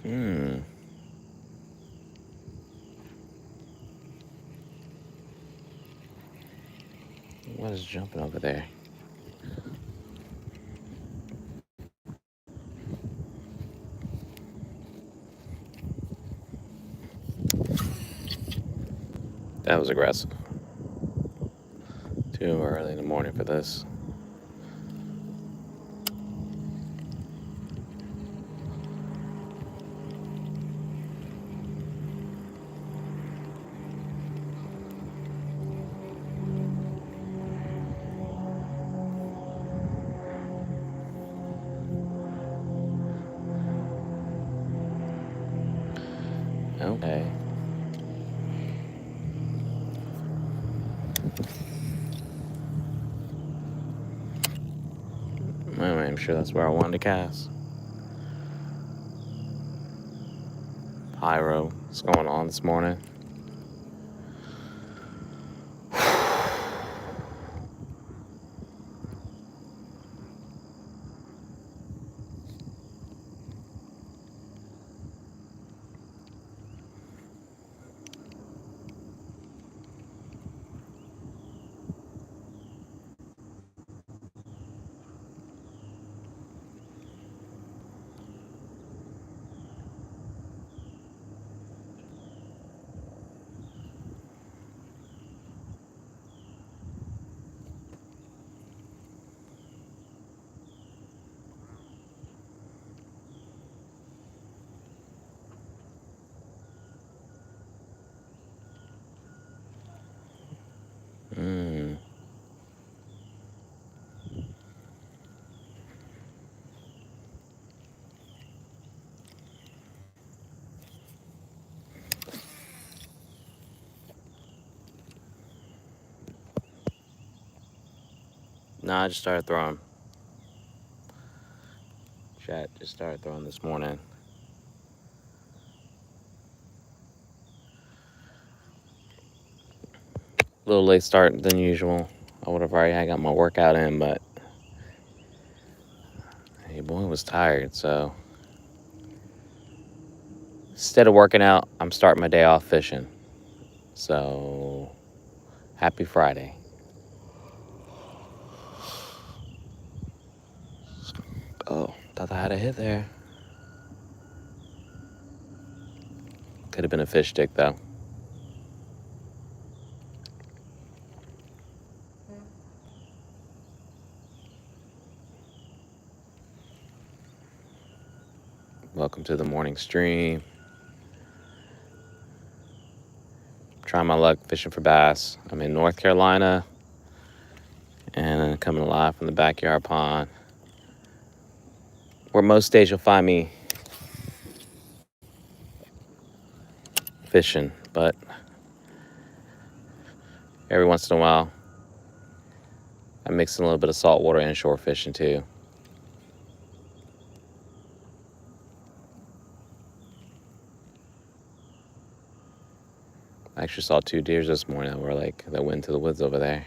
Hmm. What is jumping over there? That was aggressive. Too early in the morning for this. Okay. Anyway, I'm sure that's where I wanted to cast. Pyro. What's going on this morning? Hmm. Nah, I just started throwing. Chat just started throwing this morning. A little late start than usual. I would have already got my workout in, but hey, boy was tired, so instead of working out, I'm starting my day off fishing. So happy Friday. Oh, thought I had a hit there. Could have been a fish stick though. Welcome to the morning stream. Trying my luck fishing for bass. I'm in North Carolina and coming live from the backyard pond, where most days you'll find me fishing, but every once in a while I mix in a little bit of saltwater inshore fishing too. I actually saw 2 deers this morning that went to the woods over there.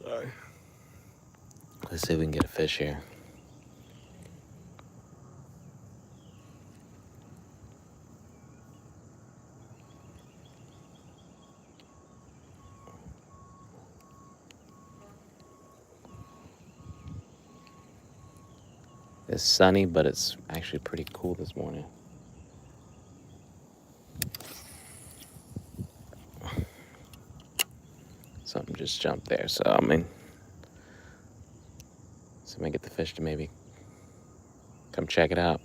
Sorry. Let's see if we can get a fish here. It's sunny, but it's actually pretty cool this morning. Something just jumped there, so I mean, somebody get the fish to maybe come check it out.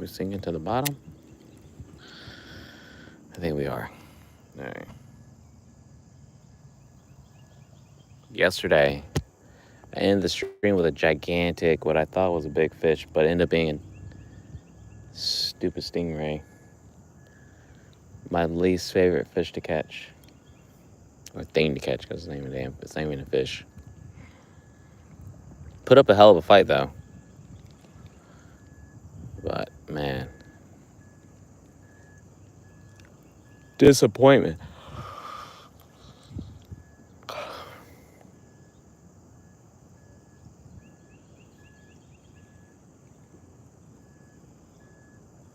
we sinking to the bottom? I think we are. All right. Yesterday, I ended the stream with a gigantic, what I thought was a big fish, but ended up being a stupid stingray. My least favorite fish to catch. Or thing to catch, because it's not even a fish. Put up a hell of a fight, though. But, man. Disappointment.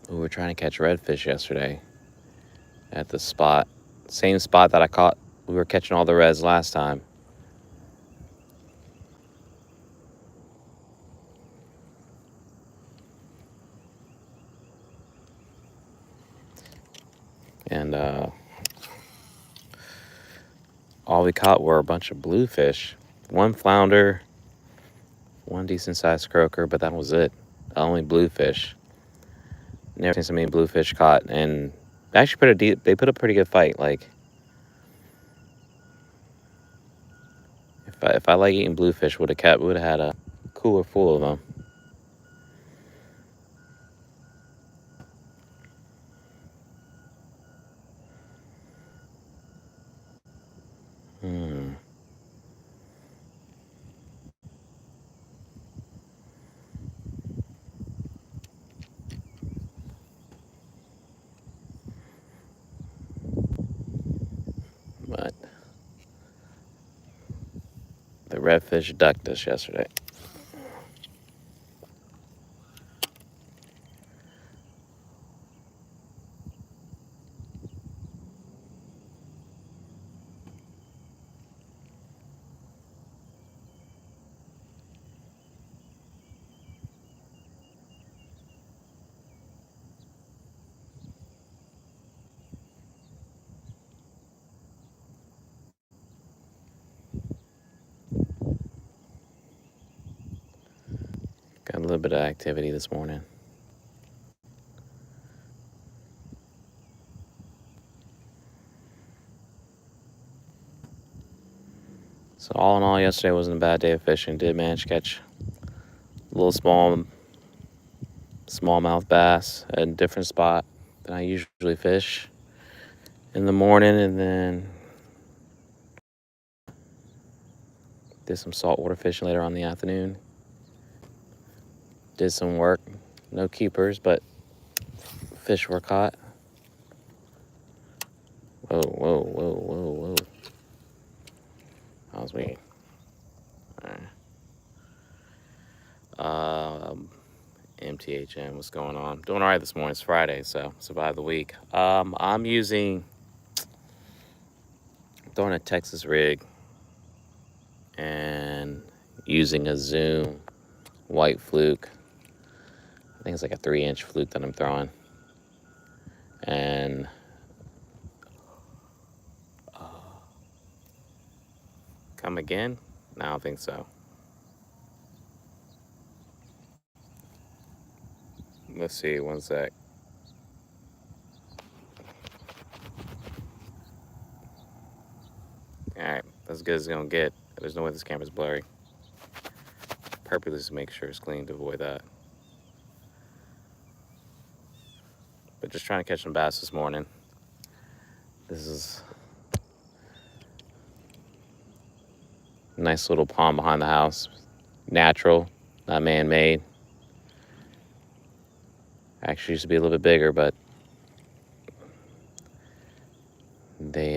We were trying to catch redfish yesterday at the spot. Same spot that I caught. We were catching all the reds last time. And all we caught were a bunch of bluefish. One flounder, one decent sized croaker, but that was it. Only bluefish. Never seen so many bluefish caught, and they actually they put up a pretty good fight. Like, if I like eating bluefish, would have had a cooler full of them. But the redfish ducked us yesterday. Got a little bit of activity this morning. So all in all, yesterday wasn't a bad day of fishing. Did manage to catch a little smallmouth bass at a different spot than I usually fish in the morning, and then did some saltwater fishing later on in the afternoon. Did some work, no keepers, but fish were caught. Whoa, whoa, whoa, whoa, whoa. That was me. MTHM, what's going on? Doing all right this morning. It's Friday, so survived the week. I'm throwing a Texas rig and using a Zoom white fluke. I think it's like a 3-inch fluke that I'm throwing. And come again? No, I don't think so. Let's see, one sec. Alright, that's as good as it's gonna get. There's no way this camera's blurry. Purposely just make sure it's clean to avoid that. But just trying to catch some bass this morning. This is a nice little pond behind the house. Natural, not man-made. Actually used to be a little bit bigger, but they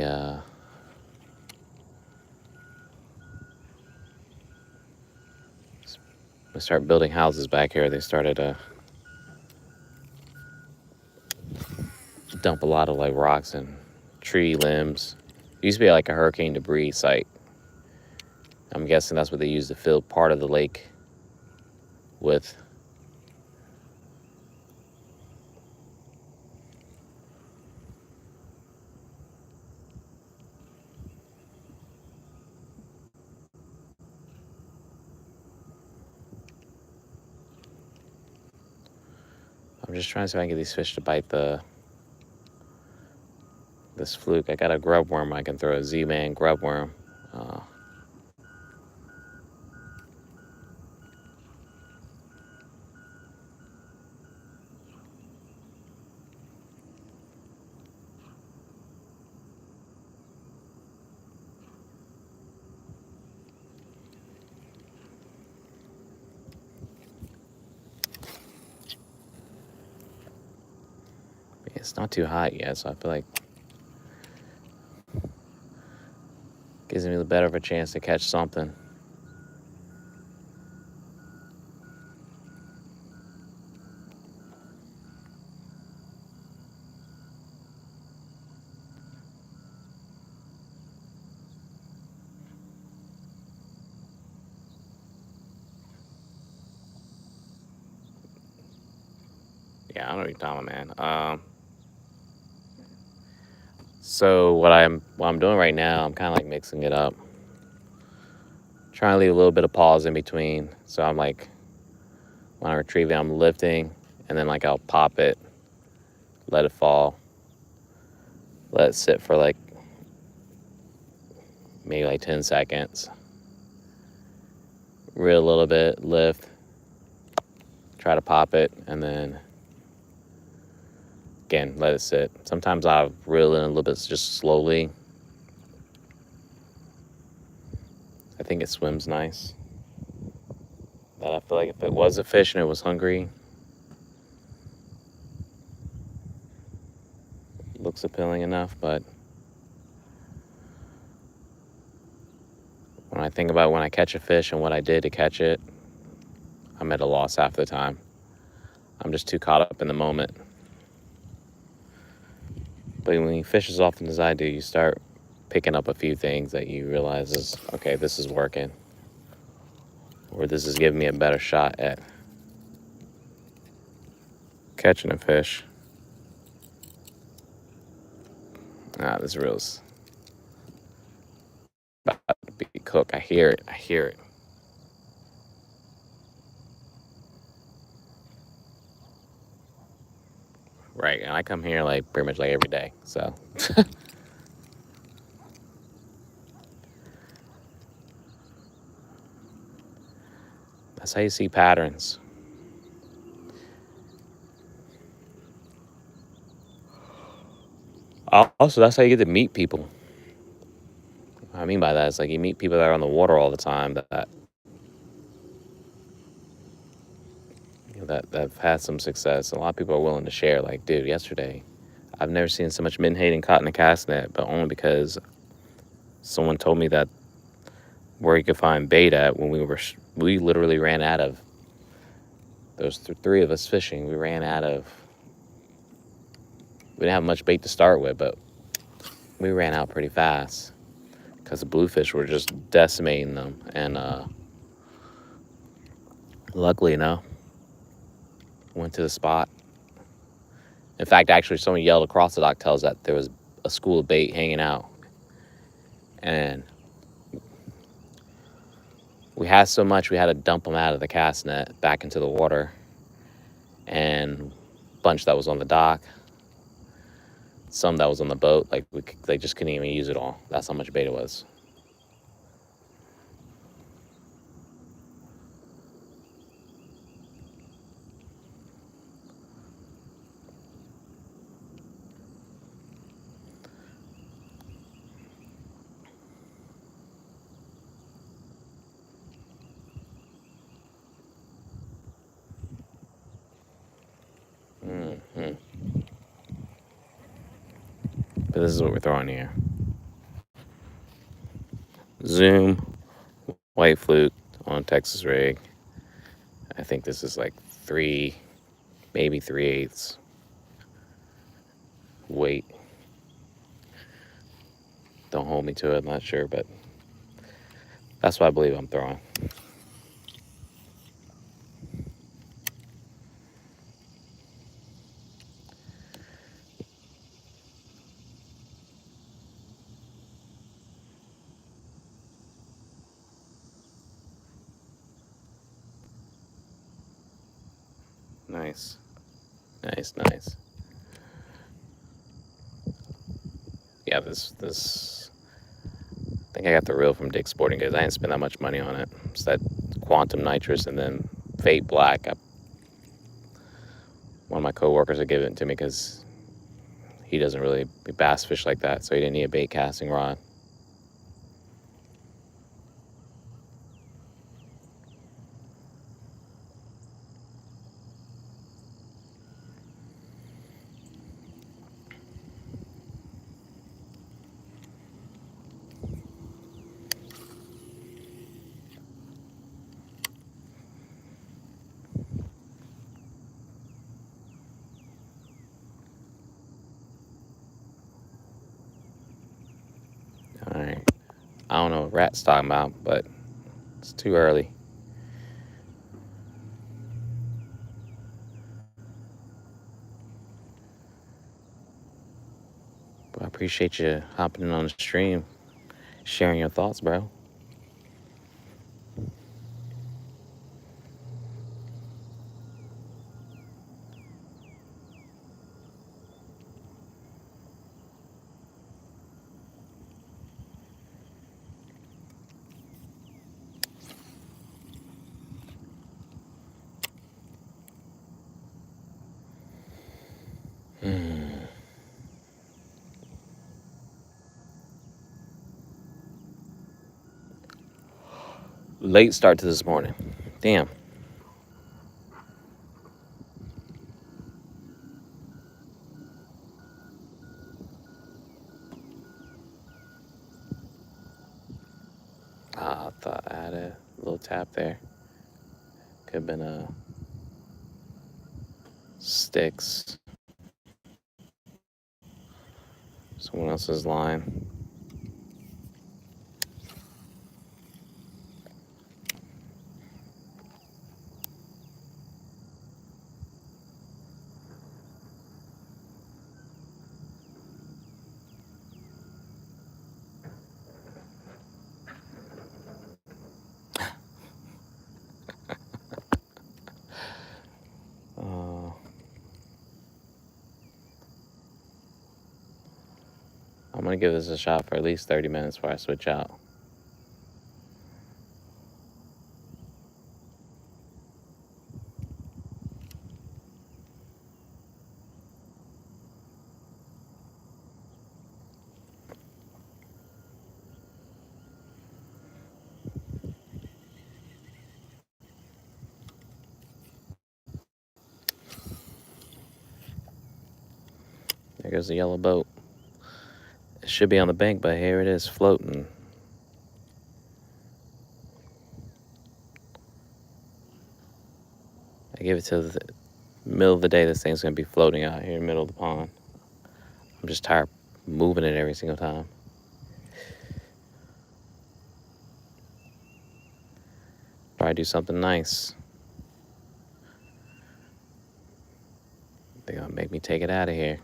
start building houses back here. They started to dump a lot of like rocks and tree limbs. It used to be like a hurricane debris site. I'm guessing that's what they used to fill part of the lake with. I'm just trying to see if I can get these fish to bite this fluke. I got a grub worm I can throw, a Z-Man grub worm. It's not too hot yet, so I feel like gives me the better of a chance to catch something. Yeah, I don't know what you're talking about, man. So what I'm doing right now, I'm kind of like mixing it up, trying to leave a little bit of pause in between. So I'm like, when I retrieve it, I'm lifting, and then like I'll pop it, let it fall, let it sit for like maybe like 10 seconds, reel a little bit, lift, try to pop it, and then again let it sit. Sometimes I'll reel in a little bit just slowly. I think it swims nice. That I feel like if it was a fish and it was hungry, it looks appealing enough. But when I think about when I catch a fish and what I did to catch it, I'm at a loss half the time. I'm just too caught up in the moment. But when you fish as often as I do, you start picking up a few things that you realize is, okay, this is working, or this is giving me a better shot at catching a fish. This reel's about to be cooked. I hear it. I hear it. Right, and I come here like pretty much like every day, so. That's how you see patterns. Also, that's how you get to meet people. What I mean by that is like you meet people that are on the water all the time that have had some success. A lot of people are willing to share. Like, dude, yesterday, I've never seen so much menhaden caught in a cast net, but only because someone told me that where you could find bait at when we literally ran out of. Those three of us fishing, we ran out of. We didn't have much bait to start with, but we ran out pretty fast because the bluefish were just decimating them. And luckily, went to the spot. In fact, actually, someone yelled across the dock, tells that there was a school of bait hanging out. And we had so much, we had to dump them out of the cast net back into the water. And a bunch that was on the dock, some that was on the boat, like they just couldn't even use it all. That's how much bait it was. Mm-hmm. But this is what we're throwing here. Zoom, white fluke on Texas rig. I think this is like 3, maybe 3/8 weight. Don't hold me to it, I'm not sure, but that's what I believe I'm throwing. Nice. Nice, nice. Yeah, this. I think I got the reel from Dick's Sporting Goods. I didn't spend that much money on it. It's that Quantum Nitrous and then Fate Black. One of my coworkers had given it to me because he doesn't really bass fish like that, so he didn't need a bait casting rod. All right. I don't know what Rat's talking about, but it's too early. But I appreciate you hopping in on the stream, sharing your thoughts, bro. Late start to this morning. Damn. I thought I had a little tap there. Could have been a sticks. Someone else's line. I'm gonna give this a shot for at least 30 minutes before I switch out. There goes the yellow boat. It should be on the bank, but here it is floating. I give it to the middle of the day. This thing's gonna be floating out here in the middle of the pond. I'm just tired of moving it every single time. Try to do something nice. They're gonna make me take it out of here.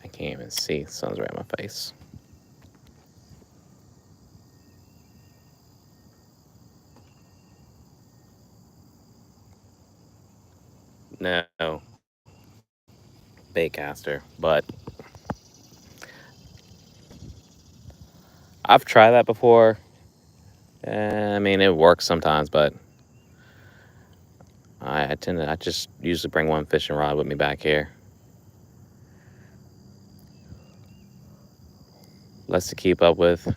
I can't even see. The sun's right in my face. No. Baitcaster. But I've tried that before. I mean, it works sometimes, but I just usually bring one fishing rod with me back here. Less to keep up with. As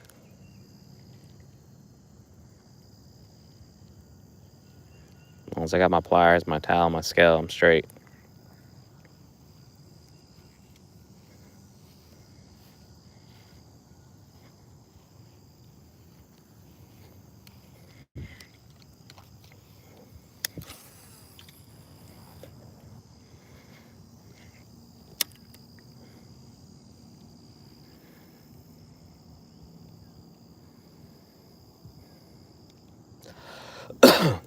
long as I got my pliers, my towel, my scale, I'm straight.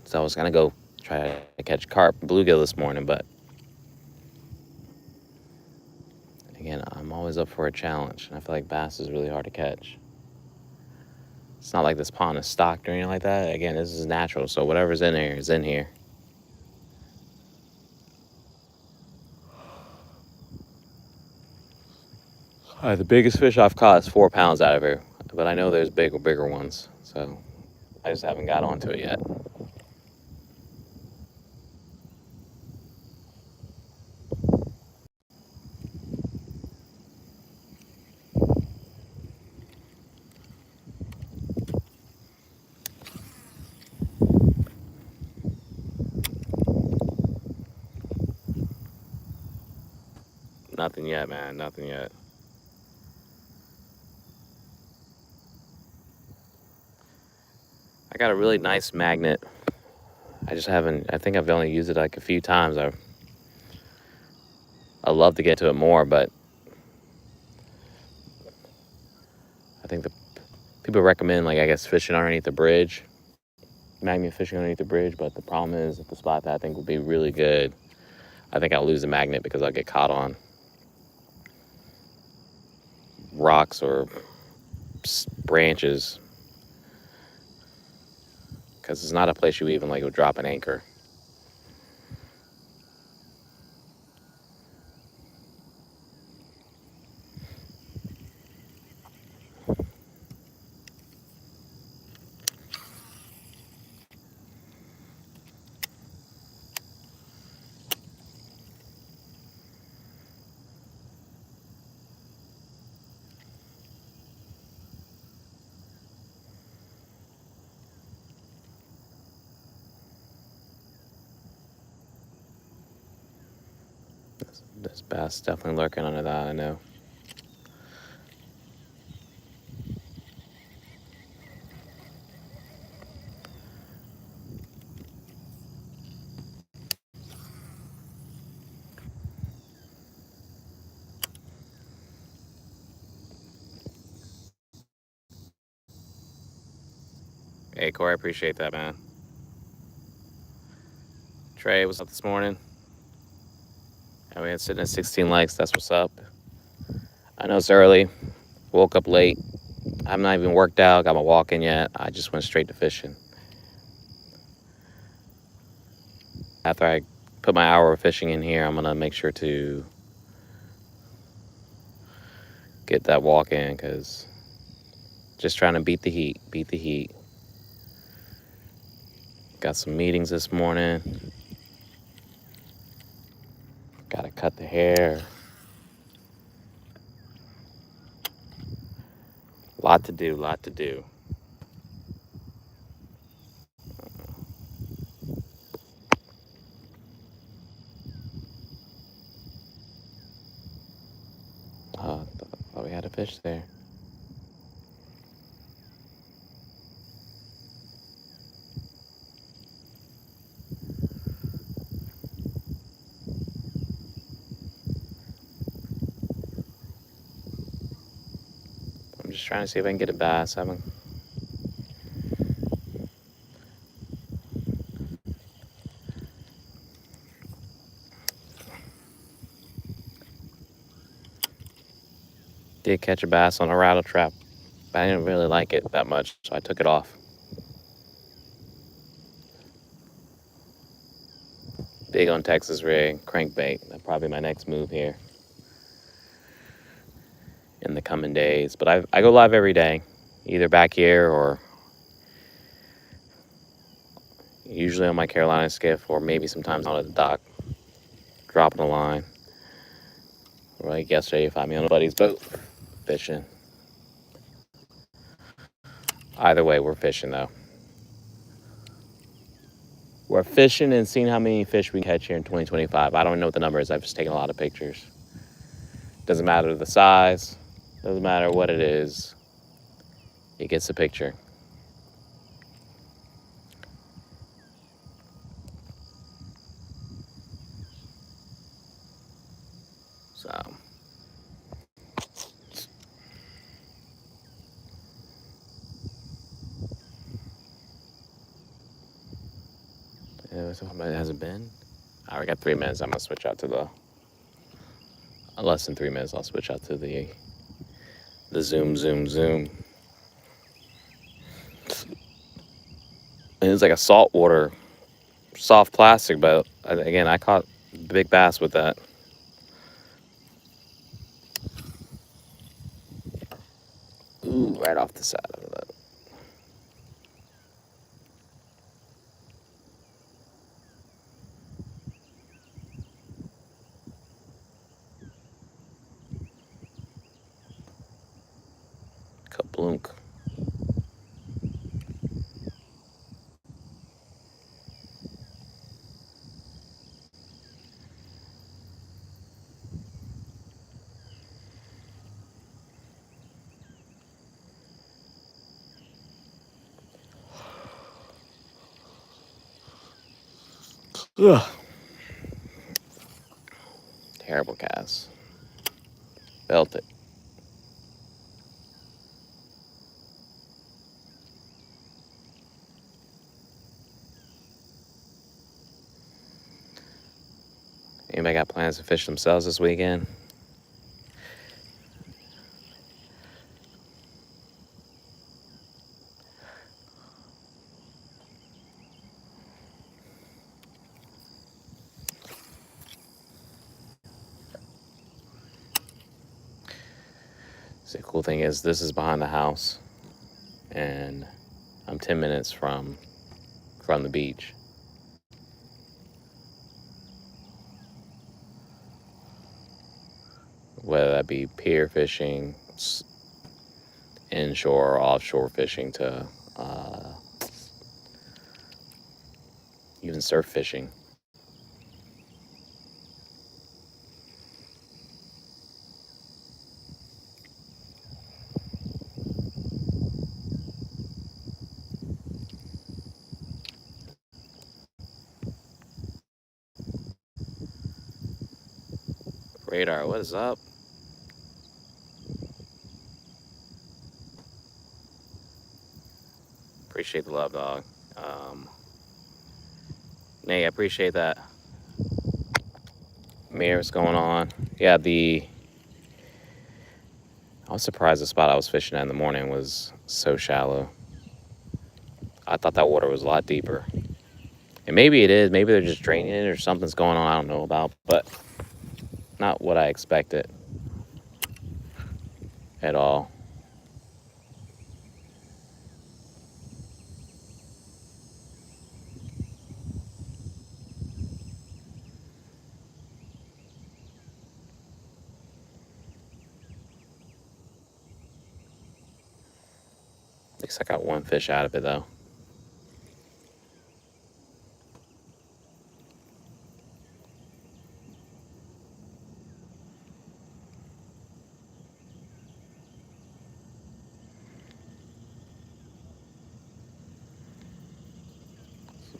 So I was gonna go try to catch carp, bluegill this morning, but Again, I'm always up for a challenge, and I feel like bass is really hard to catch. It's not like this pond is stocked or anything like that. Again, this is natural, so whatever's in here is in here. The biggest fish I've caught is 4 pounds out of here, but I know there's bigger ones, so I just haven't got onto it yet. Nothing yet, man. Nothing yet. I got a really nice magnet. I just haven't. I think I've only used it like a few times. I love to get to it more, but I think the people recommend, like, I guess fishing underneath the bridge, magnet fishing underneath the bridge. But the problem is, at the spot that I think would be really good, I think I'll lose the magnet because I'll get caught on rocks or branches, because it's not a place you even like would drop an anchor. This bass definitely lurking under that, I know. Hey, Corey, I appreciate that, man. Trey, what's up this morning? And we had sitting at 16 likes. That's what's up. I know it's early. Woke up late. I'm not even worked out. Got my walk in yet. I just went straight to fishing. After I put my hour of fishing in here, I'm gonna make sure to get that walk in, because just trying to beat the heat. Beat the heat. Got some meetings this morning. Gotta cut the hair. Lot to do. Lot to do. Thought we had a fish there. I'm just trying to see if I can get a bass. I'm did catch a bass on a rattle trap, but I didn't really like it that much, so I took it off. Big on Texas rig, crankbait. That's probably my next move here in the coming days. But I go live every day, either back here or usually on my Carolina skiff, or maybe sometimes out at the dock, dropping a line. Or like yesterday, you find me on a buddy's boat fishing. Either way, we're fishing though. We're fishing and seeing how many fish we can catch here in 2025. I don't know what the number is. I've just taken a lot of pictures. Doesn't matter the size. Doesn't matter what it is. It gets the picture. So. It hasn't been. All right, we got 3 minutes. I'm gonna switch out to the less than 3 minutes, I'll switch out to the zoom, zoom, zoom. And it's like a saltwater, soft plastic, but again, I caught big bass with that. Ooh, right off the side of that. Kablunk. Ugh. Terrible cast. Felt it. Anybody got plans to fish themselves this weekend? See, the cool thing is this is behind the house, and I'm 10 minutes from the beach. Whether that be pier fishing, inshore or offshore fishing, to even surf fishing. Radar, what is up? Appreciate the love, dog. Nate, I appreciate that. Mir, what's going on? Yeah, I was surprised the spot I was fishing at in the morning was so shallow. I thought that water was a lot deeper. And maybe it is. Maybe they're just draining it or something's going on I don't know about. But not what I expected at all. At least I got one fish out of it, though.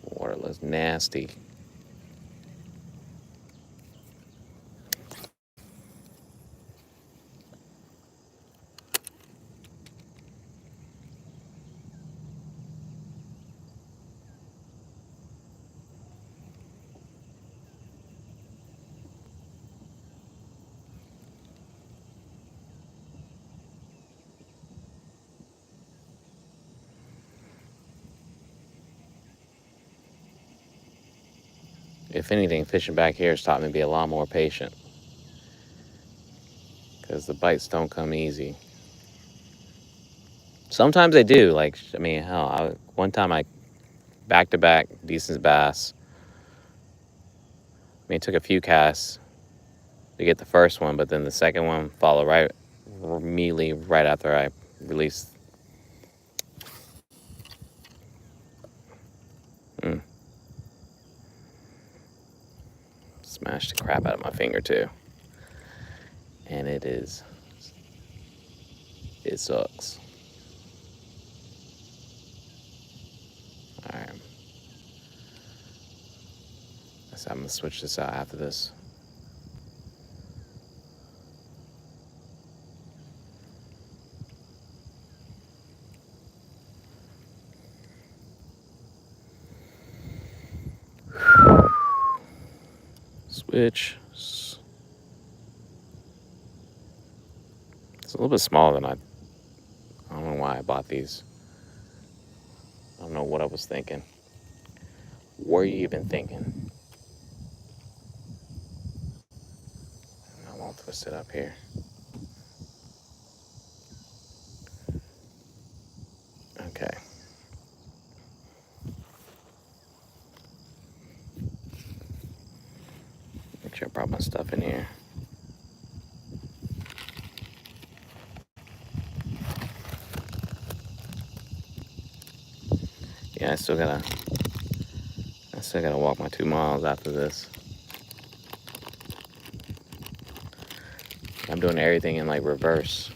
The water looks nasty. If anything, fishing back here has taught me to be a lot more patient. Because the bites don't come easy. Sometimes they do. Like, I mean, hell, one time I back-to-back decent bass. I mean, it took a few casts to get the first one, but then the second one followed right immediately right after I released. Smashed the crap out of my finger too. And it sucks. Alright. So I'm gonna switch this out after this. Switch. a little bit smaller than I don't know why I bought these. I don't know what I was thinking. What are you even thinking? I won't twist it up here. Okay. Make sure I brought my stuff in here. Yeah, I still gotta walk my 2 miles after this. I'm doing everything in like reverse.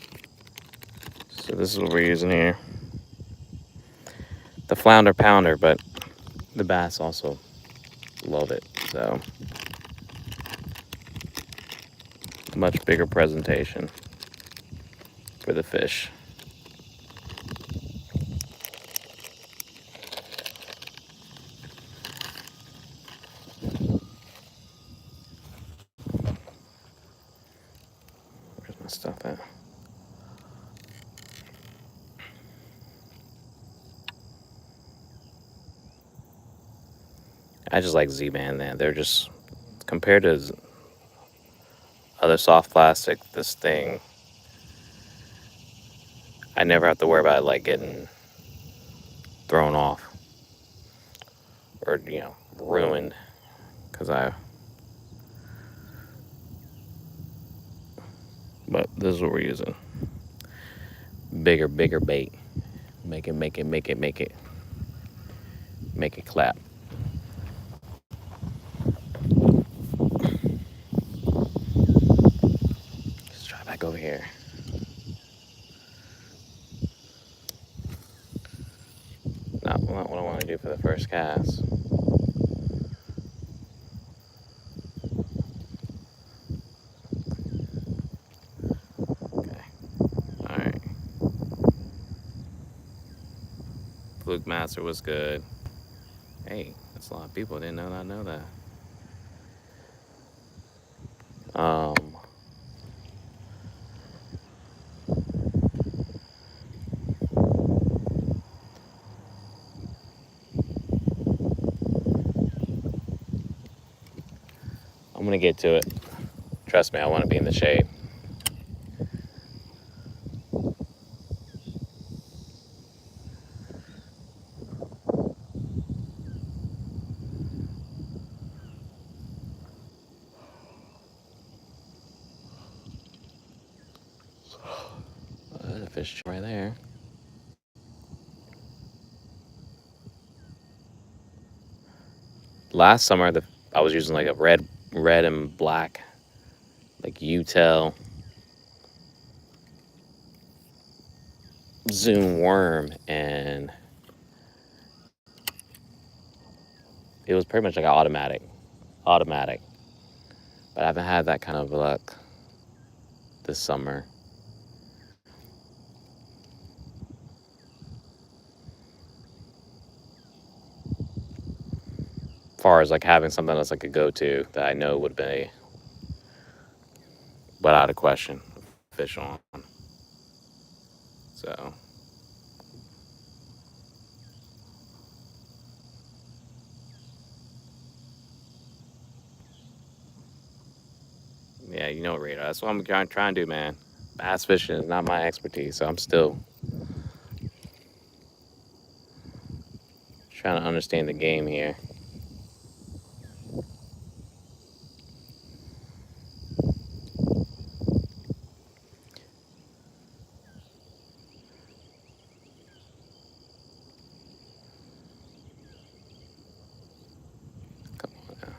So this is what we're using here. The flounder pounder, but the bass also love it. So much bigger presentation for the fish. Where's my stuff at? I just like Z-Band, man. They're just, compared to other soft plastic, this thing, I never have to worry about it like getting thrown off or, ruined. But this is what we're using. Bigger bait. Make it clap. Let's try back over here. Not what I want to do for the first cast. Okay. Alright. Fluke Master was good. Hey, that's a lot of people. Didn't know that. Um, I'm gonna get to it. Trust me, I want to be in the shade. There's a fish right there. Last summer, I was using like a red and black, like U-tail zoom worm, and it was pretty much like an automatic. But I haven't had that kind of luck this summer. As far as like having something that's like a go-to that I know would be without a question fish on. So yeah, Rita. That's what I'm trying to do, man. Bass fishing is not my expertise, so I'm still trying to understand the game here. Come on now.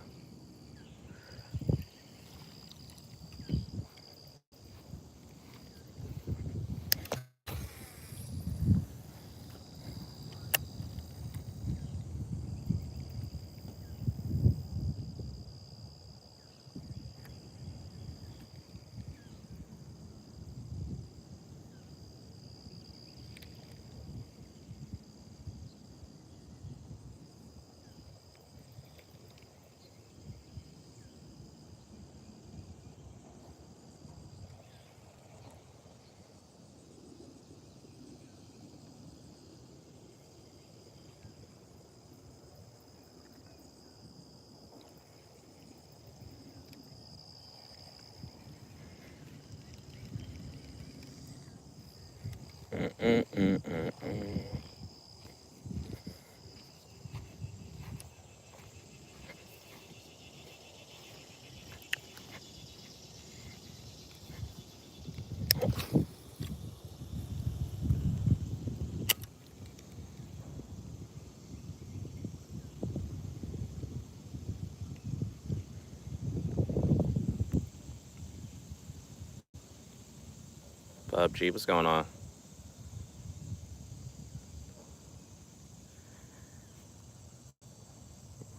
PUBG, what's going on?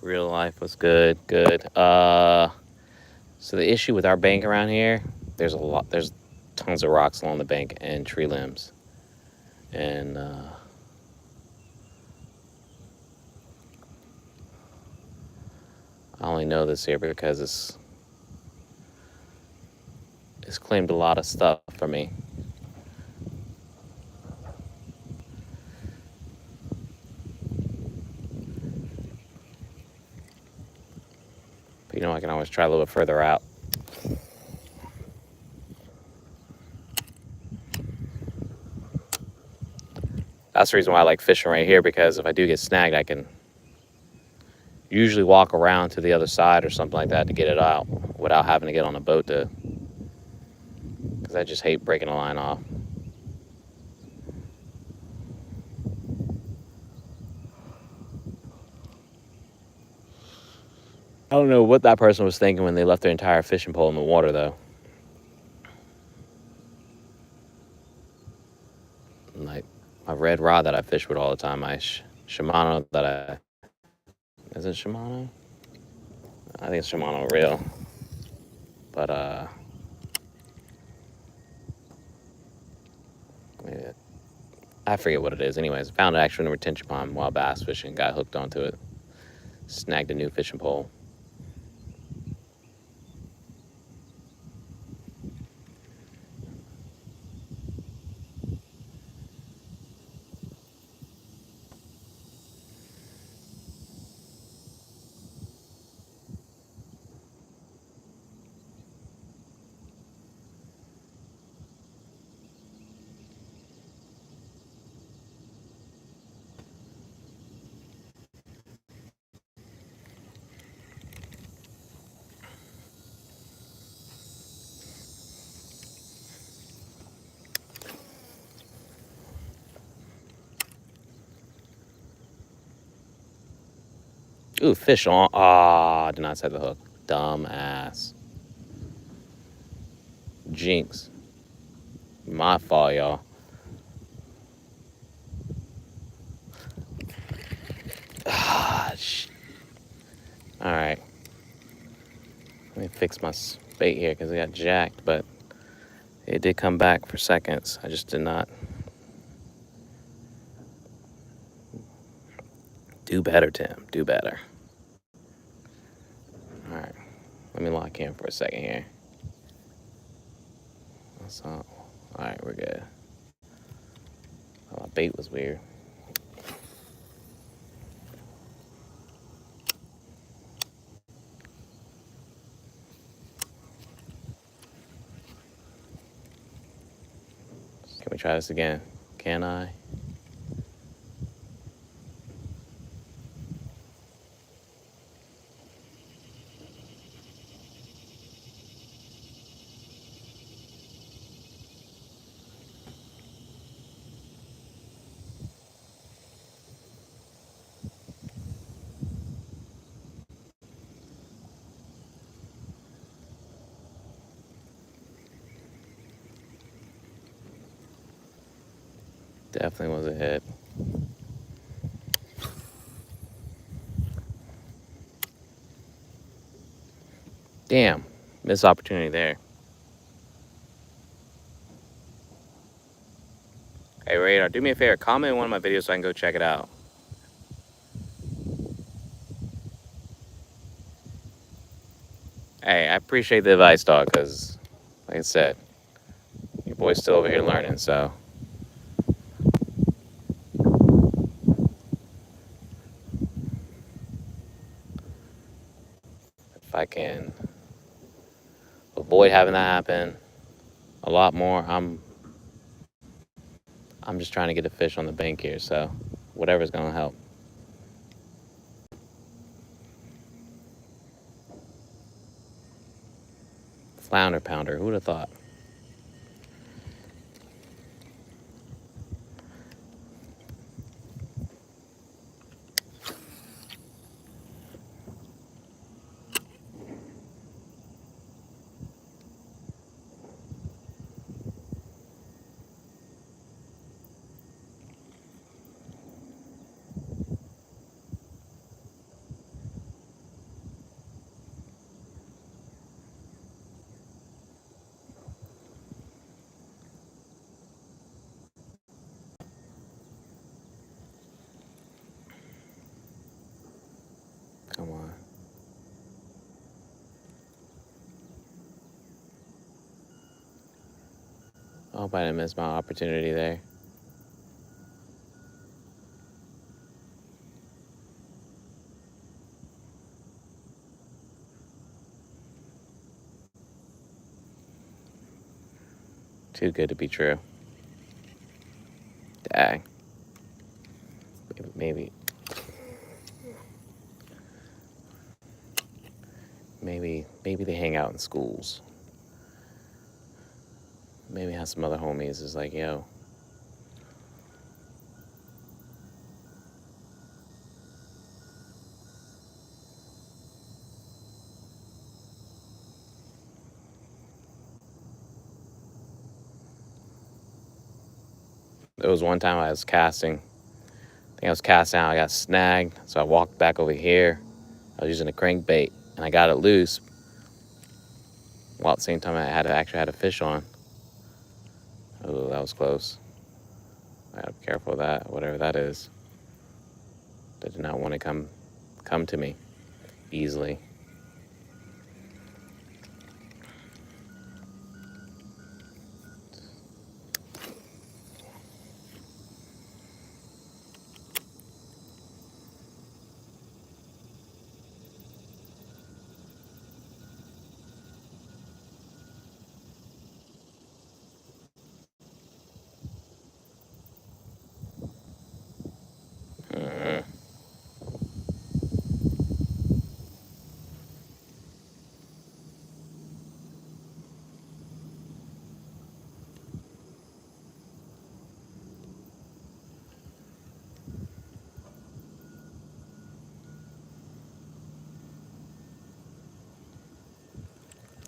Real life was good, good. So the issue with our bank around here, there's tons of rocks along the bank and tree limbs. And I only know this here because it's claimed a lot of stuff for me. But I can always try a little bit further out. That's the reason why I like fishing right here, because if I do get snagged, I can usually walk around to the other side or something like that to get it out without having to get on a boat because I just hate breaking a line off. I don't know what that person was thinking when they left their entire fishing pole in the water, though. Like my red rod that I fish with all the time, my Shimano is it Shimano? I think it's Shimano Reel. But I forget what it is. Anyways, found it actually in a retention pond while bass fishing. Got hooked onto it. Snagged a new fishing pole. Ooh, fish on. Ah, did not set the hook. Dumb ass. Jinx. My fault, y'all. Ah, all right. Let me fix my bait here because it got jacked, but it did come back for seconds. I just did not do better, Tim. Do better. All right. Let me lock in for a second here. That's all. All right, we're good. Oh, my bait was weird. Can we try this again? Can I? Definitely was a hit. Damn, missed opportunity there. Hey, Radar, do me a favor. Comment in one of my videos so I can go check it out. Hey, I appreciate the advice, dog, because, like I said, your boy's still over here learning, so. If I can avoid having that happen a lot more, I'm I'm just trying to get a fish on the bank here, so whatever's gonna help. Flounder pounder, who would have thought? Come on. I hope I didn't miss my opportunity there. Too good to be true. Dang. Maybe they hang out in schools. Maybe have some other homies is like, yo. There was one time I was casting. I think I was casting out, I got snagged. So I walked back over here. I was using a crankbait and I got it loose. While at the same time I actually had a fish on. Oh, that was close. I gotta be careful of that, whatever that is. They did not want to come to me easily.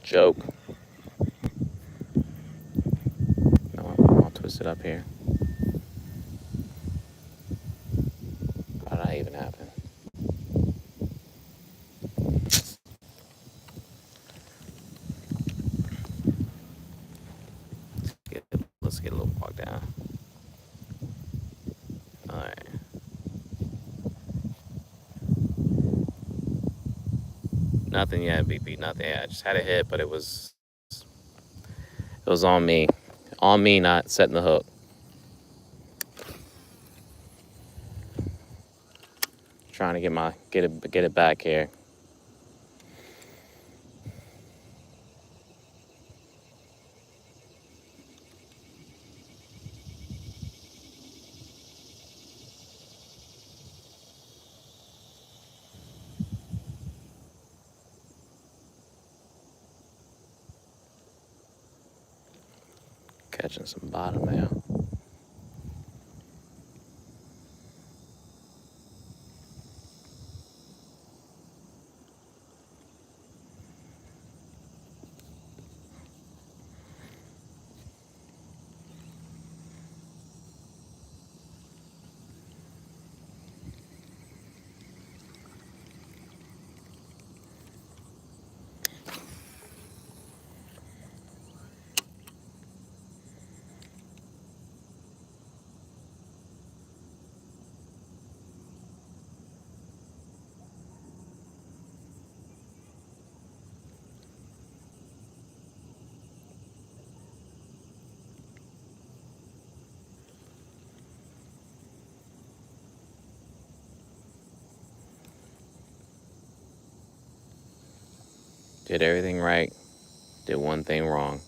Joke. No, I'll twist it up here. How did that even happen? Let's get a little walk down. All right. Nothing yet, BP. Nothing yet. I just had a hit, but it was on me. On me, not setting the hook. Trying to get it back here. Catching some bottom now. Did everything right. Did one thing wrong.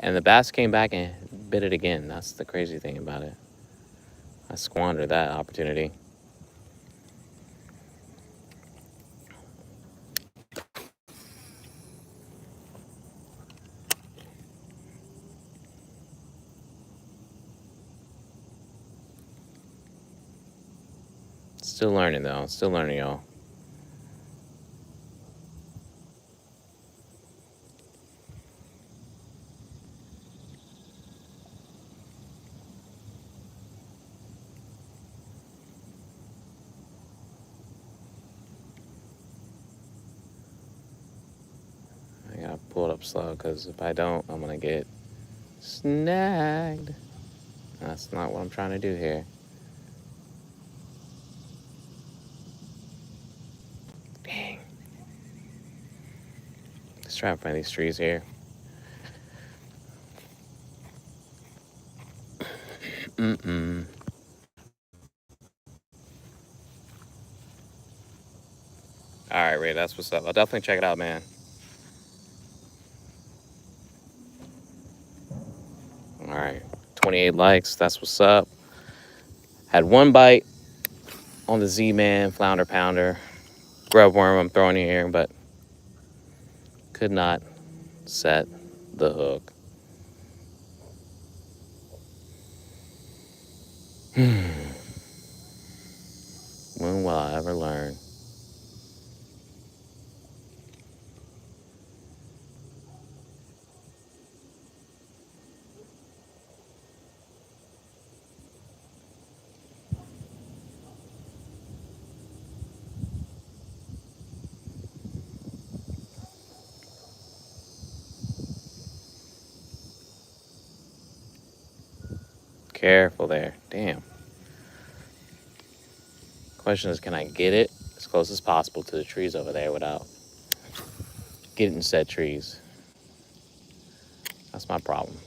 And the bass came back and bit it again. That's the crazy thing about it. I squandered that opportunity. Still learning though. Still learning, y'all. I gotta pull it up slow because if I don't, I'm gonna get snagged. That's not what I'm trying to do here. Dang. Let's try and find these trees here. Mm-mm. All right, Ray, that's what's up. I'll definitely check it out, man. All right, 28 likes. That's what's up. Had one bite on the Z-Man flounder pounder. Grub worm I'm throwing in here, but could not set the hook. When will I ever learn? Careful there. Damn. Question is, can I get it as close as possible to the trees over there without getting said trees? That's my problem.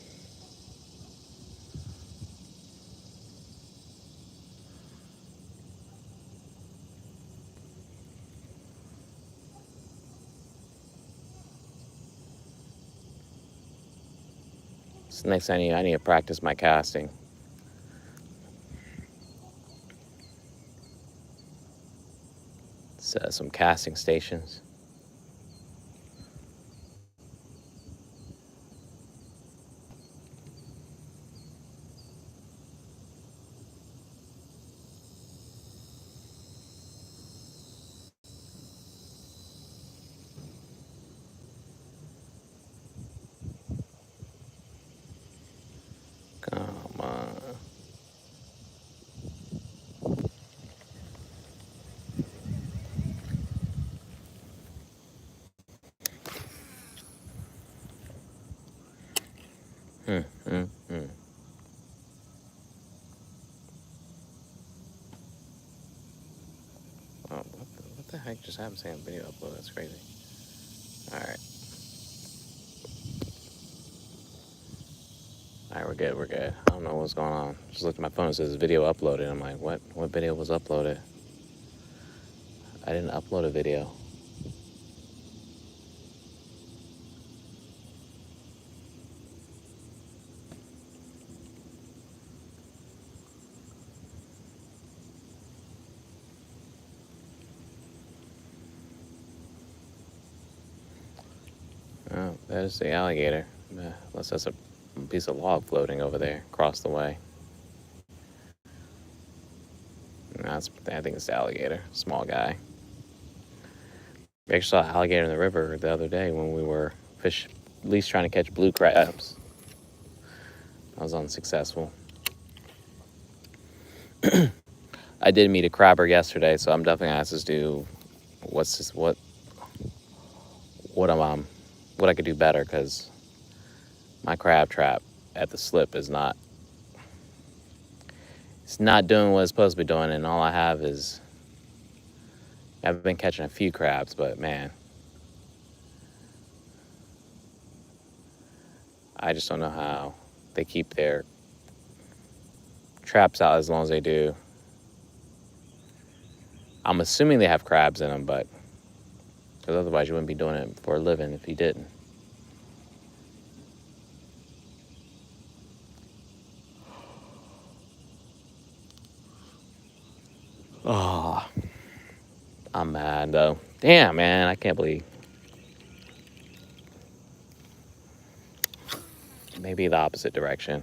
So next I need to practice my casting. Set some casting stations. Come on. Hmm, hmm, hmm. Oh, what the heck just happened saying video upload? That's crazy. All right. All right, we're good. We're good. I don't know what's going on. Just looked at my phone. It says video uploaded. I'm like, what? What video was uploaded? I didn't upload a video. Oh, there's the alligator. Unless that's a piece of log floating over there across the way. No, I think it's the alligator. Small guy. We actually saw an alligator in the river the other day when we were at least trying to catch blue crabs. I was unsuccessful. I did meet a crabber yesterday, so I'm definitely gonna ask this dude what I could do better, because my crab trap at the slip is not doing what it's supposed to be doing, and all I have is I've been catching a few crabs, but man, I just don't know how they keep their traps out as long as they do. I'm assuming they have crabs in them, but because otherwise you wouldn't be doing it for a living if you didn't. I'm mad though. Damn, man, I can't believe. Maybe the opposite direction.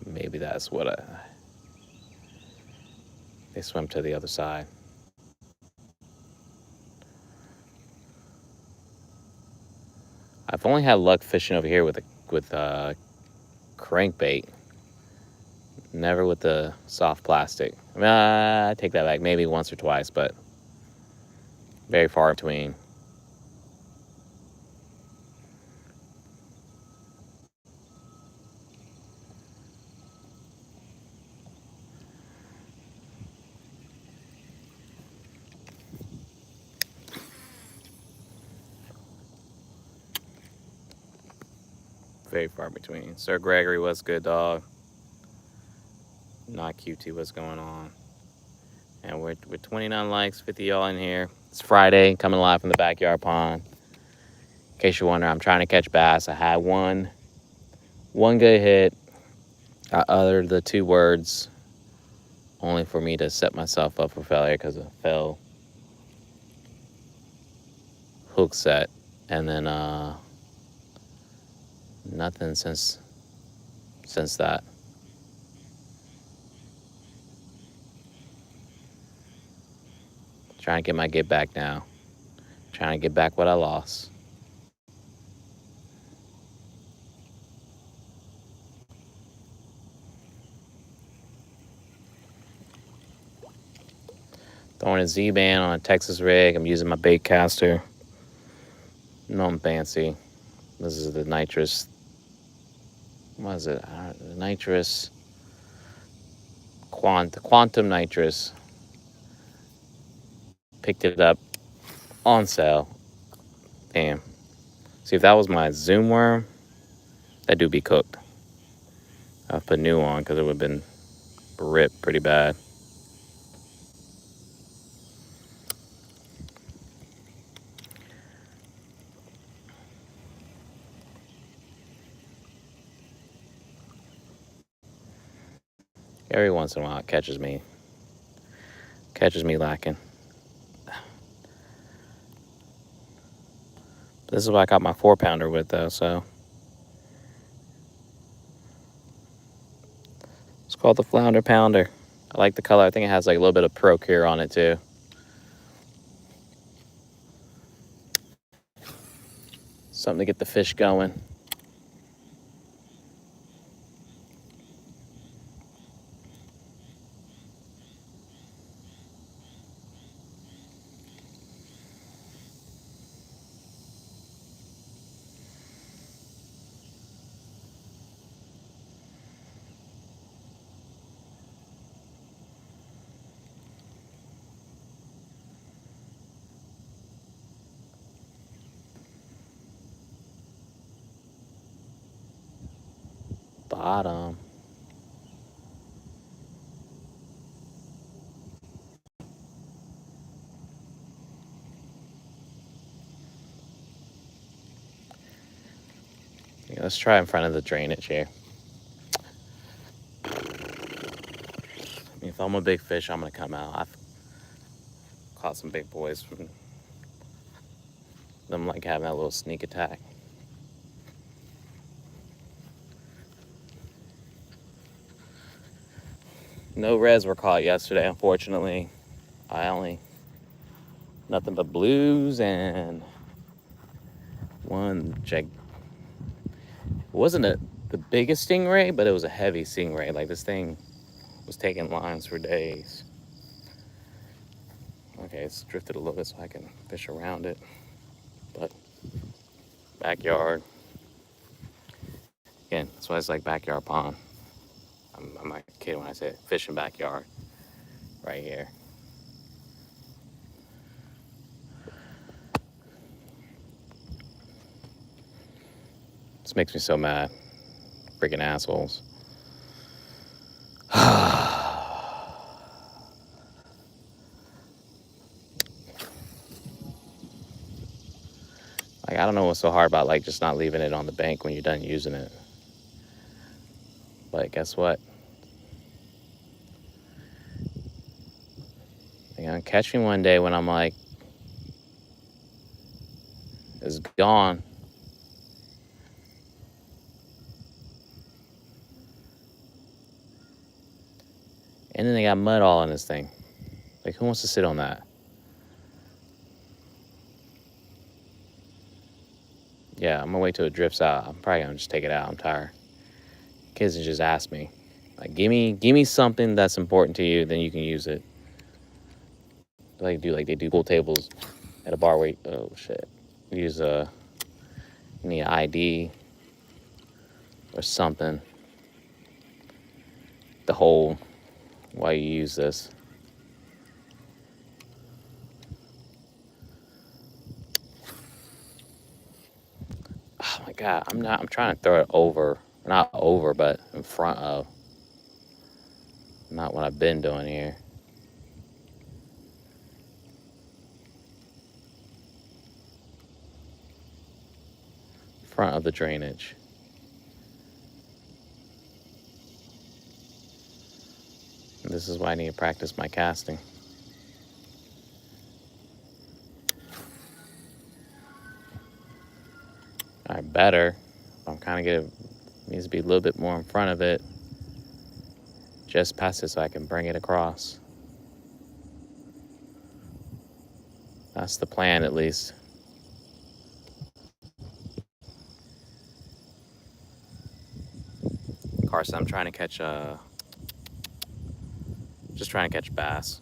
Maybe that's what they swim to the other side. I've only had luck fishing over here with crankbait. Never with the soft plastic. I mean, I take that back. Maybe once or twice, but very far between. Very far between. Sir Gregory, what's good, dog? Not QT, what's going on? And we're 29 likes, 50 y'all in here. It's Friday, coming live from the backyard pond. In case you're wondering, I'm trying to catch bass. I had one good hit. I uttered the 2 words only for me to set myself up for failure because of fell hook set. And then nothing since that. Trying to get my get back now. Trying to get back what I lost. Throwing a Z-band on a Texas rig. I'm using my bait caster. Nothing fancy. This is the nitrous. What is it? The nitrous. Quantum nitrous. Picked it up on sale. Damn. See, if that was my Zoom worm, that do be cooked. I'll put new on because it would have been ripped pretty bad. Every once in a while, it catches me lacking. This is what I got my 4-pounder with, though, so. It's called the Flounder Pounder. I like the color. I think it has like a little bit of Procure on it, too. Something to get the fish going. Bottom. Yeah, let's try in front of the drainage here. If I'm a big fish, I'm going to come out. I've caught some big boys from them like having that little sneak attack. No reds were caught yesterday, unfortunately. Nothing but blues and one it wasn't the biggest stingray, but it was a heavy stingray. Like this thing was taking lines for days. Okay, it's drifted a little bit so I can fish around it. But backyard. Again, that's why it's like backyard pond. I'm not kidding when I say fishing backyard. Right here. This makes me so mad. Freaking assholes. Like, I don't know what's so hard about, like, just not leaving it on the bank when you're done using it. But guess what? They're gonna catch me one day when I'm like, it's gone. And then they got mud all on this thing. Like, who wants to sit on that? Yeah, I'm gonna wait till it drifts out. I'm probably gonna just take it out. I'm tired. Kids just ask me, like, give me something that's important to you, then you can use it. Like they do pool tables at a bar where oh shit. Use you need an ID or something. The whole why you use this. Oh my god, I'm trying to throw it over. Not over, but in front of. Not what I've been doing here. Front of the drainage. And this is why I need to practice my casting. Alright, better. I'm kind of getting, needs to be a little bit more in front of it. Just past it so I can bring it across. That's the plan, at least. Carson, I'm trying to catch just trying to catch bass.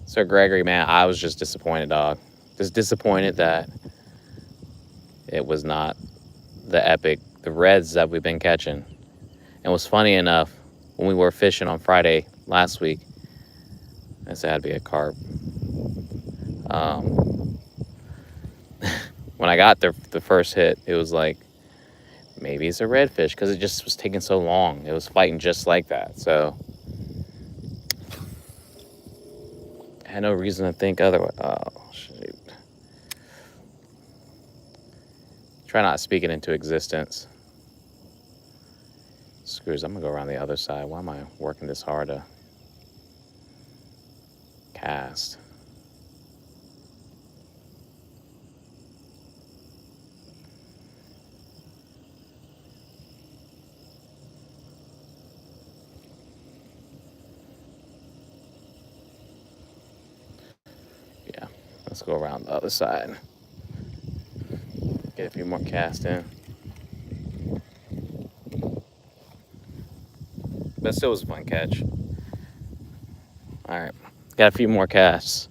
So Gregory, man, I was just disappointed, dog. Just disappointed that it was not the reds that we've been catching. And what's funny enough, when we were fishing on Friday last week, I said it had to be a carp. When I got the first hit, it was like, maybe it's a redfish, because it just was taking so long. It was fighting just like that. So I had no reason to think otherwise. Oh, shoot. Try not speaking into existence. Screws, I'm going to go around the other side. Why am I working this hard to cast? Yeah, let's go around the other side. Get a few more casts in. But still was a fun catch. All right, got a few more casts.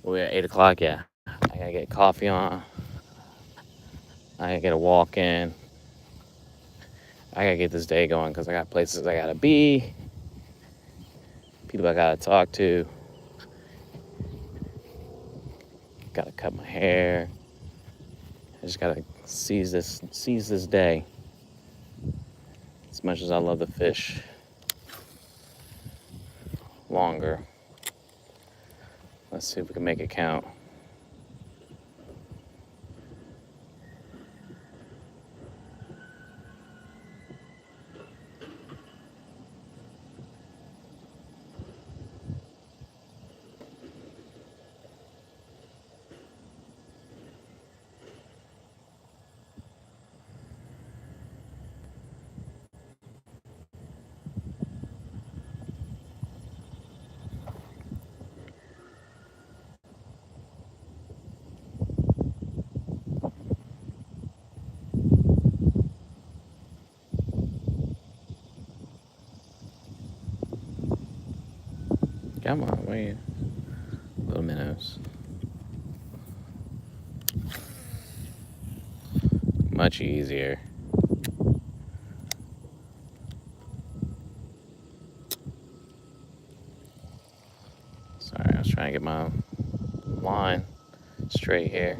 We're at 8 o'clock, yeah. I gotta get coffee on. I gotta get a walk in. I gotta get this day going because I got places I gotta be, people I gotta talk to. Gotta cut my hair. I just gotta seize this day. As much as I love the fish longer. Let's see if we can make it count. Come on, wait. Little minnows. Much easier. Sorry, I was trying to get my line straight here.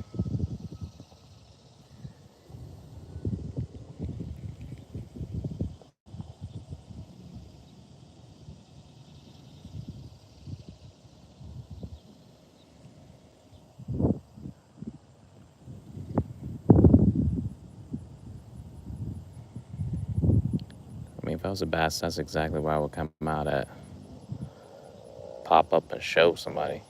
I was a bass, that's exactly where I would come out at. Pop up and show somebody.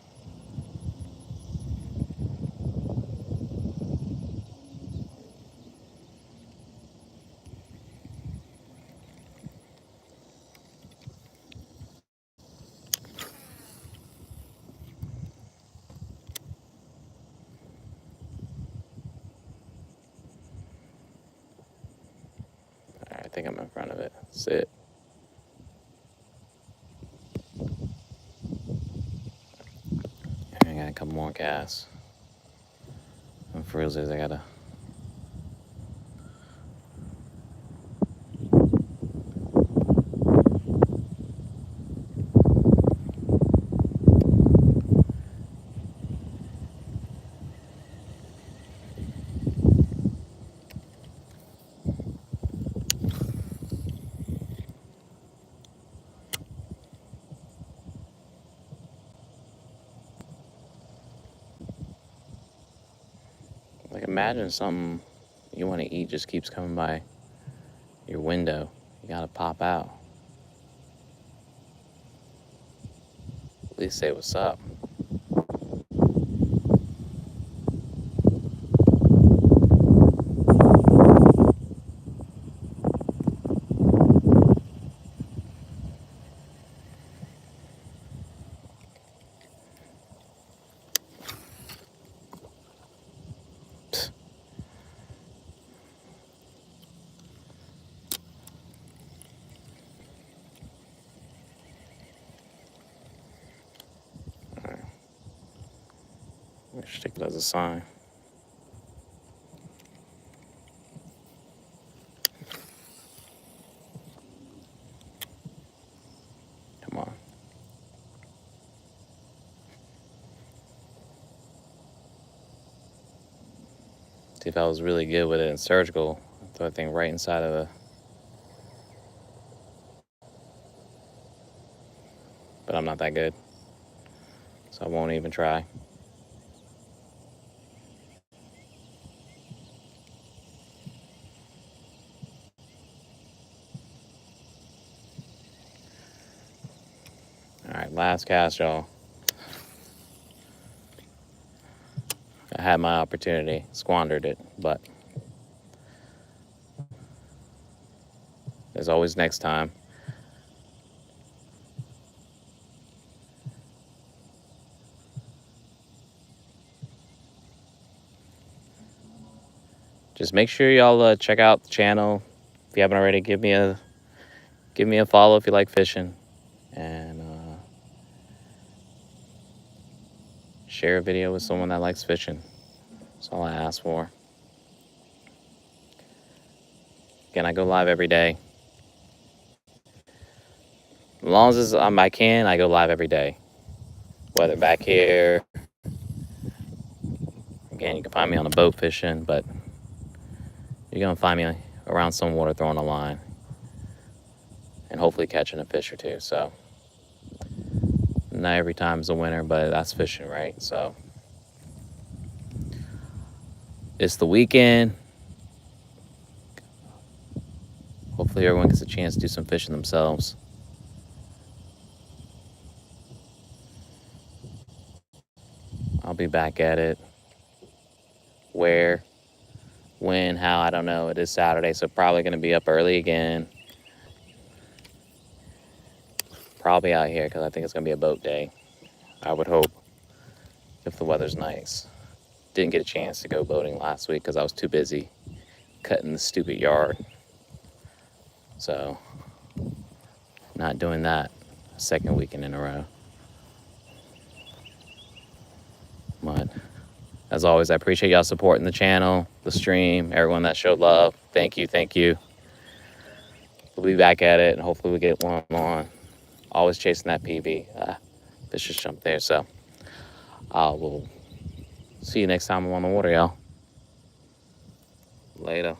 I think I'm in front of it. That's it. I got a couple more casts. And for real, I gotta. Like, imagine something you want to eat just keeps coming by your window. You gotta pop out. At least say what's up. Alright. Let's stick it as a sign. Come on. See, if I was really good with it in surgical, I'd throw that thing right inside of the. But I'm not that good, so I won't even try. Alright, last cast, y'all. I had my opportunity, squandered it, but there's always next time. Just make sure y'all check out the channel. If you haven't already, give me a follow if you like fishing, and share a video with someone that likes fishing. That's all I ask for. Again, I go live every day. As long as I can, I go live every day. Whether back here, again, you can find me on a boat fishing, but you're gonna find me around some water throwing a line, and hopefully catching a fish or two. So not every time is a winner, but that's fishing, right? So it's the weekend. Hopefully everyone gets a chance to do some fishing themselves. I'll be back at it. Where, when, how, I don't know. It is Saturday, so probably going to be up early again. Probably out here because I think it's going to be a boat day. I would hope, if the weather's nice. Didn't get a chance to go boating last week because I was too busy cutting the stupid yard. So, not doing that second weekend in a row. But as always, I appreciate y'all supporting the channel, the stream, everyone that showed love. Thank you, thank you. We'll be back at it, and hopefully we get one on. Always chasing that PB. Fish just jumped there, so we'll see you next time I'm on the water, y'all. Later.